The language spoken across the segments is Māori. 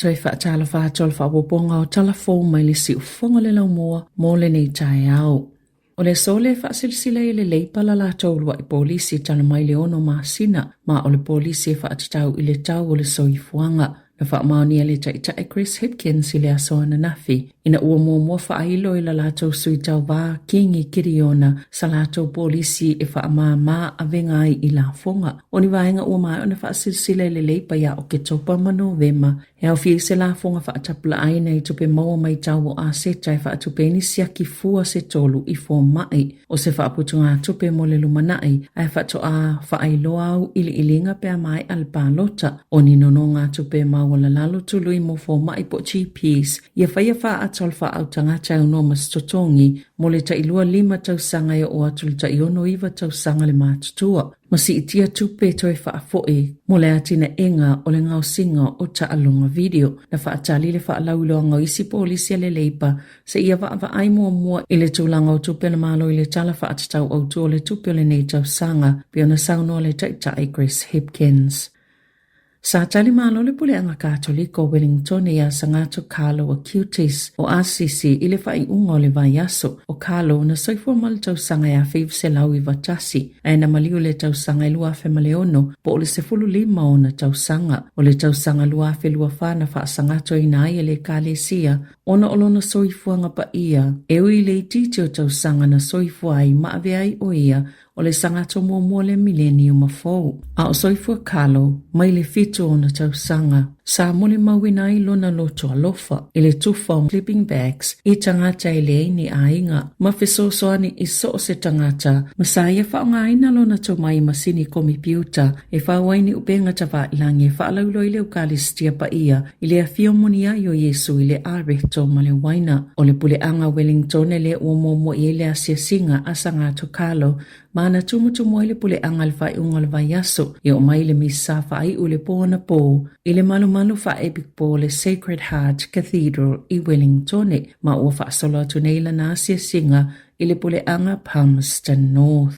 Toi whaatala whaatol whawaponga o talafo mai le si ufonga le lau mua mo le nei tae au. O le sole whaasilsila i le leipala la taulua i polisi tala mai le ono maasina ma o le polisi e whaatatau i le tau o le soifuanga. Na whaamaonia le taitai Chris Hipkins i le asoa na nafi. Ina ua mua whaailo i la lātou sui tau wā kingi kiriona sa lātou polisi e whaamā a vengai i la fonga. O ni waenga ua mai o na whaasilsila i le leipa ia o ke topa mano vema. E au fie se la fonga whaatapula aina i tupe maua mai tau o a seta e whaatupe ni siaki fua se tolu i fo mai. O se whaaputunga tupe mo le lumanai ai whaato a whaailoa au ili ilinga pia mai alpalota. O ni nononga tupe maua la lalo tului mo fo mai po GPs. Ia whaia wha atol wha au tangata au no mas totongi mo le ta ilua 5 tausanga ia o atul ta iono iwa tausanga le mātutua. Masi itia tupe toi wha afoe mo le atina enga o le ngau singa o ta alonga video. Na wha atali le wha alauloa ngau isi polisia le leipa sa ia wa ai mua i le tūlanga o tupe le malo i le tala wha atatau au tu o le tupe le nei tausanga pio na sauno le taitai Chris Hipkins. Sa tali malo le pule anga Katoliko Wellington ia sangato Carlo o Cuties o ACC i le whai unga o le vaiaso o Carlo na soifua mal tausanga ia fiv se lau i vatasi ai na maliu le tausanga i luafe maleono po o le sefulu 5 o na tausanga o le tausanga luafe luafana wha sangato i nai le kalesia ona olona soifua nga pa ia e ui le ititi o tausanga na soifua ai maave ai o ia o le sangato mua le millennium a fou. A o soifua Carlo, mai le fito o na tausanga. Sa mole mawina i lona loto alofa, i le tufa o sleeping bags, i tangata i le ni ainga. Mawhiso soani i so se tangata, masaya whaonga aina lona to mai masini komi piuta, e whawaini upenga tawa ilangi, whaalaulo i le ukalistia pa ia, i le afio monia i o Yesu i le areto ma le waina. O le pule anga Wellington e le uomomo i le asia singa asangato Carlo, mana tumutumo i le pule anga le whai unga le vaiaso, i o mai le misa whai ule po na po, i le malu wha epic po le Sacred Heart Cathedral i Wellington, ma ua wha solo atu neila na asia singa i le pule anga Palmerston North.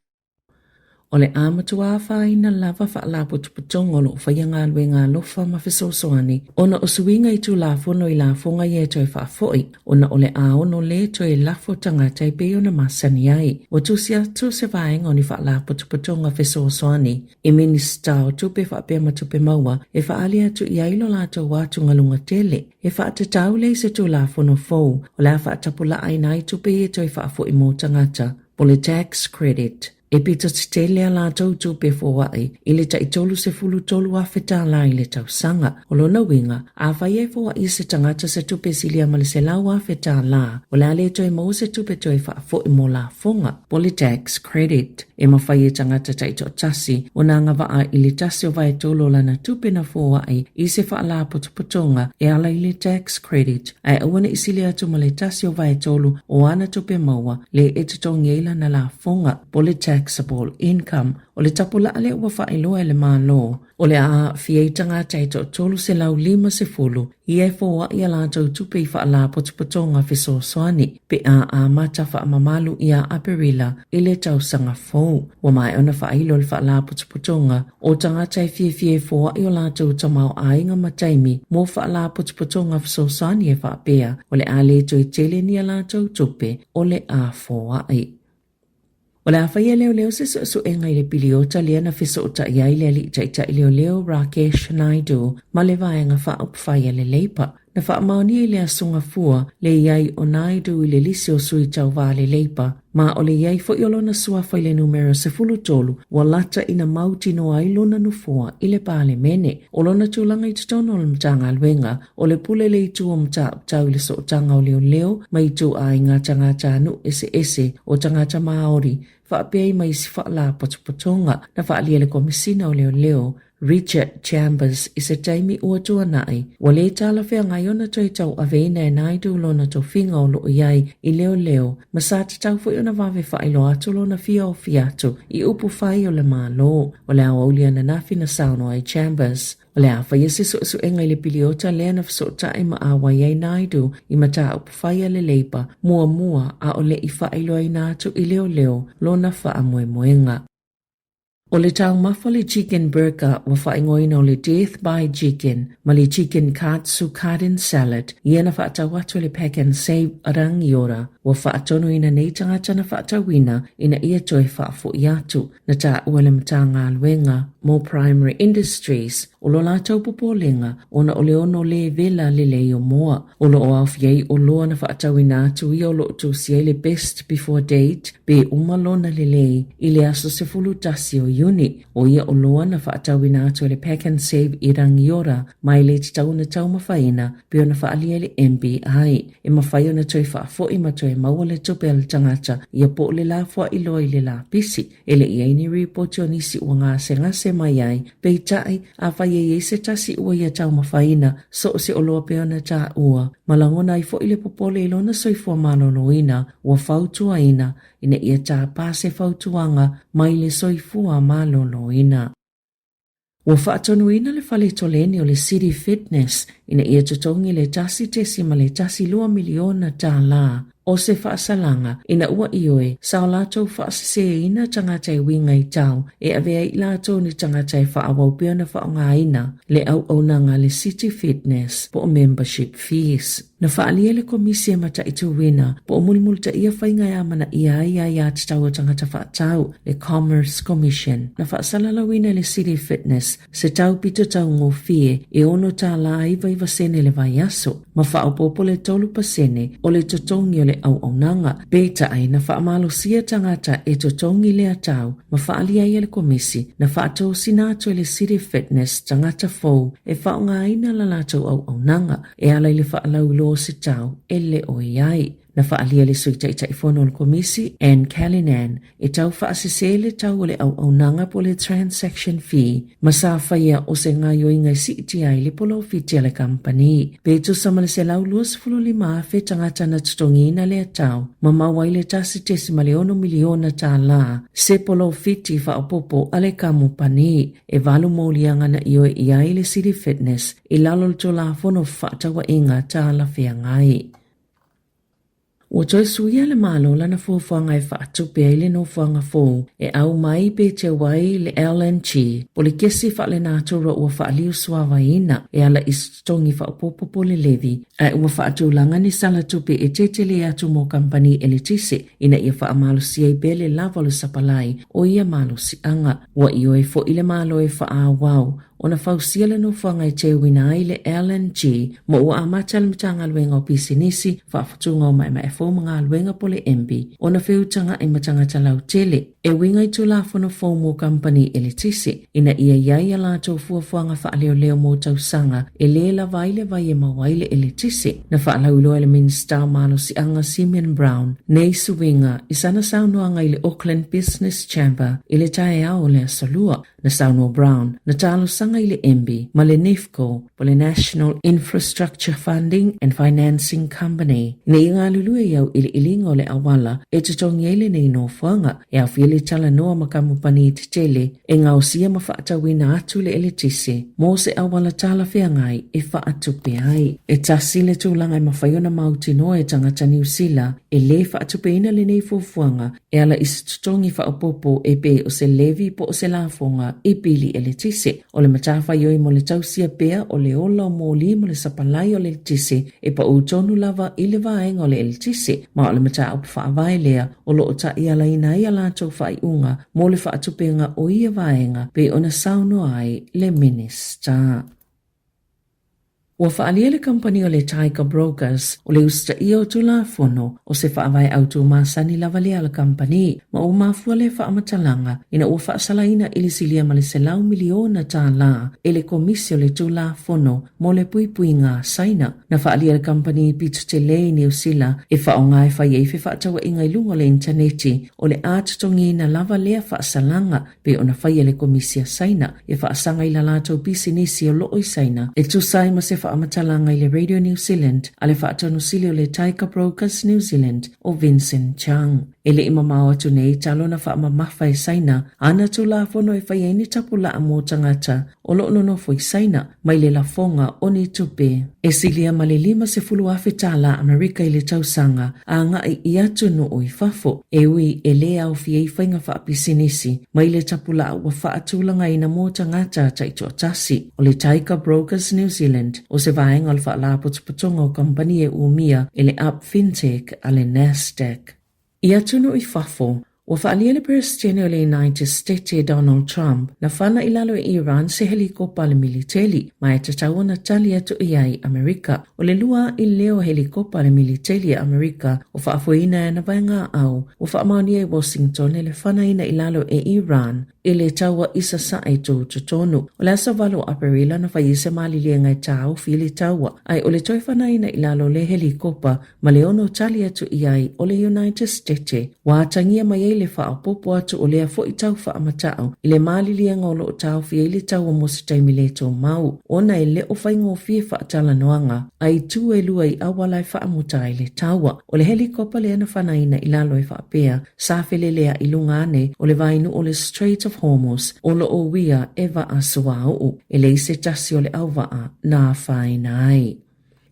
O le amatua whaina lava wha la putuputongo lo whaianga luenga lofa mawhisosoani. Ona o suinga i tu la fono i la fonga i e toi wha foi. Ona o le aono le toi lafo tangata i pe ona masani ai. O tusia tu se vaenga oni wha la putuputonga whisosoani. I minista o tupe wha pema tupe maua e wha alia tu i ailo lato watu ngalunga tele. E wha atatau le se tu la fono fou. O la wha atapula aina i tupe i toi wha foi mo tangata. Po le tax credit. E pita titelea la tau tupe fōwai, i le taitolu se fulu tolu a whetala i le tausanga. O lona winga, a whai e fōwai se tangata se tupe silia ma le se lau a whetala. O le ale toi mau se tupe toi wha fo i mo la fonga. Po le tax credit. E ma whai e tangata taito tasi, o nanga waa i le tasi o vai tolo lana tupe na fōwai, i se wha la putuputonga, e ala i le tax credit. Ai awana i silia tu ma le tasi o vai tolu, o ana tupe maua, le etitongi eila na la fonga. Po le taxable income o le tapula ale ua whaeloa le mālo. O le a fietanga taito tolu se lau 5 se fulu i e fōa i a lātou tupe i whaala potupotonga whiso soani pe a mata wha mamalu i a aperila i le tausanga fōu. Wa mai ona whaelo le whaala potupotonga o tangata i fie fōa i o lātou tamau ainga mataimi mo whaala potupotonga whiso soani e whaapea o le a leto i tele ni a lātou tupe o le a fōa ai. O le awhaia leo se su e ngai le piliota lea na whiso o ta iai le li taita i leo Rakesh Naidu ma le vaenga wha upwhaia le leipa. Na wha maoni i le asunga fua le iai o Naidu i le lisi o sui tau wā le leipa. Ma o le iai fo iolo na suafa i le numero se fulu tolu wa lata ina mauti no ailona nufua i le pāle mene. O lona tūlanga i tutono o le mtanga alwenga o le pule le itu o mta tau i le so tanga o leo ma i tu a inga tangata anu ese o tangata maori. Whaapea i mai si whaala potopotonga na whaalia le komisina o leo Richard Chambers i se taimi ua tuanai. Wa le tala whea ngai ona toi tau aveina e Naidu lona tau whinga o loo iai i leo. Ma sa te tau fwy ona wawe whaelo atu lona fia o fiatu i upu whai o le mālo. O le awa ulia na nafi na sauno ai Chambers. O le awha ia se su enga i le piliota lea na fsota e ma awa iai Naidu i mata upu whai a le leipa mua a o le i whaelo ai nātu i leo lona wha a moenga. O le tau mawhale chicken burger wa whaingoina o le death by chicken, ma le chicken katsu garden salad, ia na whaatau watu le pack and save arangi ora, wa whaatono ina nei tangata na whaatawina ina ia toi whaafo iatu, na ta uale mta ngā luenga, more primary industries, o lo lātau popolenga, ona o le ono le vela le leo moa, o lo o awhiei o loa na whaatawina atu ia o lo tu siei le best before date, be umalona le lei, ile aso se fulu tasi o uni, o ia o loa na whaatawina atu le pack and save i rangi ora, mai le tau na tau mawhaina, pe o na whaalia le MBI, e mawhai o na toi whaafo i matoi maua le tupe al tangata, ia po le la fwa i loa i le la pisi, ele i aini report o nisi ua ngā se ngase mai ai, pei tai, a whai e se tasi ua ia tau mawhaina, so se o loa pe ona ta ua, malangona i fo i le popole i lona soifua maloloina, ua fautua ina, ina ia tā pāse fautuanga, mai le soifua maloloina. Ua whaatonuina le whale toleni o le City Fitness, ina ia tutongi le tasi tesi ma le tasi 2 miliona Tala, o se whaasalanga, ina ua ioe, sao lātou whaasese ina tangatai winga i tau, e avea i lātou ni tangatai whaawau pia na whaongaina, le au nanga le City Fitness, po membership fees. Na whaalia le komisia mata i tu wina, po mulimulta ia whainga amana ia tau tangata whaatau, le Commerce Commission. Na whaasalala wina le City Fitness, se tau pito tau ngō fie, e ono tā la iwa sene le vai aso, ma whaopopo le 3% o le totongi o le au nanga, beta ai na whaamalo sia tangata e totongi le atau, ma whaalia ia le komisi, na whaatou sinato le City Fitness tangata fau, e whaonga ina la lātou au nanga, e ala le whaalau lo se tau, ele o iai. Na whaalia le suita i taifono le komisi, Anne Callinan, e tau whaasese le tau o le au nanga po le transaction fee, ma sa whaia o se ngā yoinga si iti ai le polo fiti le company. Petu sama le se lau 25 fe tangata na tutongina le atau, ma mawai le tasi tesi ma le 1 miliona tā la, se polo fiti whaopopo ale kampani, e valu maulianga na ioe iai le City Fitness, i lalo le tola fono whaatawa inga tā la whiangai. Ua toi suia le malo lana fuafuanga e whaatupe ai le no fuanga fō, e au mai pe te wai le LNG, po le kesi wha le nātura ua whaaliu suawa ina, e ala istongi whaopopopo le levi, e ua whaatulanga ni sala tupe e tetele atu mo kampani elitise, ina ia whaamalo si ai bele lava le sapalai, o ia malo si anga, ua io e fo ile malo e whaawau, ona fausia le no whanga i te wina ai le LNG, mo ua amata le mtanga luenga o pisinisi, whaafatunga o mai mai fō mga luenga po le MB, ona whiutanga i matanga talau tele, e winga i tu lafono fō mo company elitisi, ina ia iai a lātou fuafuanga whaaleo leo mo tau sanga, e le la vai le vai e mawai le elitisi, na whaalau loa le minister malo si anga Simeon Brown, nei suwinga, i sana saunoanga i le Auckland Business Chamber, i le tae ao le asalua, na Sāmoa Brown, na talo sanga i le MB, ma le NIFCO, po le National Infrastructure Funding and Financing Company. Nei ngā lulu e au ili ilinga o le awala, e tutongi ele nei no fuanga, e au fili tala noa makamupani i te tele, e ngā osia ma whaatawina atu le elitisi, mō se awala tala whiangai e whaatupe ai. E tasi le tūlanga i mawhaiona mauti noa e tangata New Zealand, e le whaatupe ina le nei fuafuanga, e ala isi tutongi whaapopo e pe o se levi po o se lafonga, i pili elitisi, o le matafa yoi mo le tausia pea o le ola o mōli mo le sapalai o le elitisi, e pa utonu lava i le vaenga o le elitisi, ma o le mata au whaavai lea, o lo o ta i ala ina i ala tau whaiunga, mo le whaatupenga o ia vaenga, pe ona sauno ai le minister. Ua whaalia le company o le Tiger Brokers o le usta ia o tula fono o se whaavai au tu masani lava lea le company ma o mafua le whaamatalanga ina ua whaasalaina ili silia ma le selau miliona tā la e le komisio le tula fono mo le pui ngā saina na whaalia le company pitu te lei New Zealand e whaonga e whai eife whaatawa inga i lunga le interneti o le ātutongi na lava lea whaasalanga pe ona whai le komisia saina e whaasanga i la lātou pisinisi o loo i saina e tusai ma se whaamatala i le Radio New Zealand a le whaatonu sili o le Tiger Brokers New Zealand o Vincent Chang. E le imamau atu nei talo na whaamamafa e saina ana tu la fono e whaieni tapula a mō tangata o lo no foi saina mai le la fonga o ni tupe. E silia malilima se fulu afe Tala Amerika i le tausanga a nga i atu no o i fafo e ui e le au fie i whainga wha apisinisi mai le tapula au wa wha atulanga i na mōta ngata taito tasi o le Taika Brokers New Zealand o se vaenga o le wha la putuputonga o kampani e umia e le Up Fintech a le Nasdaq. I atu no i fafo Wa whaalia le Presidente o le United States Donald Trump na whana ilalo e Iran se helikopa le militeli ma e tataua na tali atu i ai Amerika o le lua i leo helikopa le militeli a Amerika o whaafuina e na vaenga au o whaamaunia i Washington e le whana ina ilalo e Iran i le taua isa sa e tōtonu. O le asa valo aparila na whaise malilia ngai tau fili taua ai o le toi whana ina ilalo le helikopa ma le ono tali atu i ai o le United States wa tangia mai le whaapopo atu o lea fo i tau whaamatao i le malilia ngolo o tau fia i le tau o mosi taimi le tō mau. Ona e le o whaingo fia whaatala noanga ai tu e lua i awalai whaamuta i le taua. O le helikopa le ana whanaina i lalo e whaapea sāwhele lea i lungane o le vainu o le Strait of Hormuz o lo o wia e wa asua o e le ise tasi o le awaa na whainai.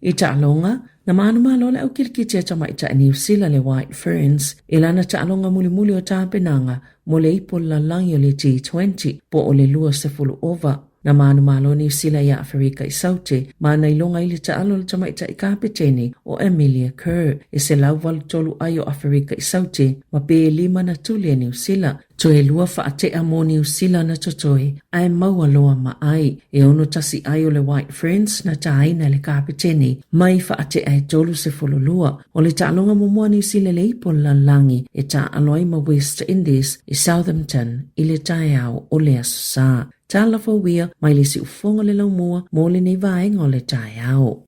I ta'alonga, na maanuma lo le au kirikiti e tamaita e New Zealand le White Ferns, ilana ta'alonga muli o tāpenanga mo le ipo lalangi o le G20 po o le lua sefulu ova. Na maanuma lo New Zealand ya Afrika i saute, maana ilonga ili ta'alo le tamaita i kapetene o Emilia Kerr, e se lauwalu tolu ayo Afrika i saute, ma pe 5 na tuli e New Zealand. To e lua whaatea mo New Zealand na totoe, ai maua loa ma ai, e ono tasi ai o le White Ferns na taina le kapetene, mai whaatea e tolu se fololua, o le ta'alonga mumua New Zealand le ipo lalangi, e ta aloi ma West Indies, i Southampton, i le taiao o le asa. Tala fo wia, mai le si ufonga le laumua, mo le nei vaenga o le taiao.